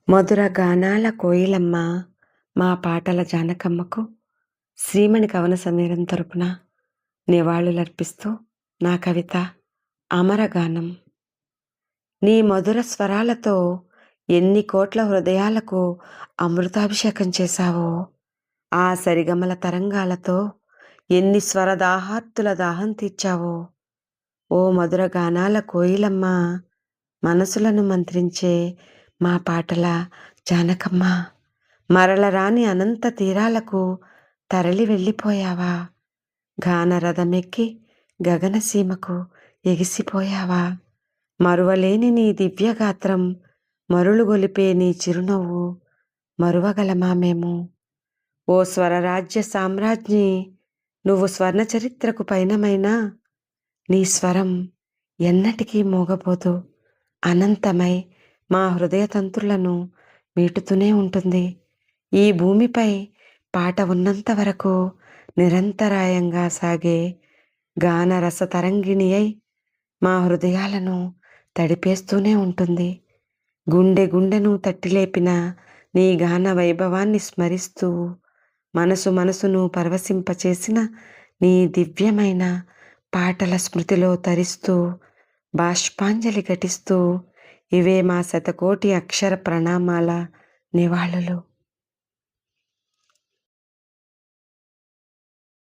మధుర గానాల కోయిలమ్మ మా పాటల జానకమ్మకు శ్రీమణి కవన సమీరం తరపున నివాళులర్పిస్తూ నా కవిత అమరగానం. నీ మధుర స్వరాలతో ఎన్ని కోట్ల హృదయాలకు అమృతాభిషేకం చేశావో, ఆ సరిగమల తరంగాలతో ఎన్ని స్వరదాహార్తుల దాహం తీర్చావో. ఓ మధుర గానాల కోయిలమ్మ, మనసులను మంత్రించే మా పాటల జానకమ్మ, మరలరాని అనంత తీరాలకు తరలి వెళ్ళిపోయావా? గానరథమెక్కి గగనసీమకు ఎగిసిపోయావా? మరువలేని నీ దివ్యగాత్రం, మరులుగొలిపే నీ చిరునవ్వు మరువగలమా మేము? ఓ స్వరరాజ్య సామ్రాజ్ఞి, నువ్వు స్వర్ణ చరిత్రకు పైనమైనా నీ స్వరం ఎన్నటికీ మోగబోదు. అనంతమై మా హృదయ తంత్రులను మీటుతూనే ఉంటుంది. ఈ భూమిపై పాట ఉన్నంత వరకు నిరంతరాయంగా సాగే గానరస తరంగిణి అయి మా హృదయాలను తడిపేస్తూనే ఉంటుంది. గుండె గుండెను తట్టిలేపిన నీ గాన వైభవాన్ని స్మరిస్తూ, మనసును పరవశింపచేసిన నీ దివ్యమైన పాటల స్మృతిలో తరిస్తూ, బాష్పాంజలి ఘటిస్తూ, ఇవే మా శతకోటి అక్షర ప్రణామాల నివాళులు.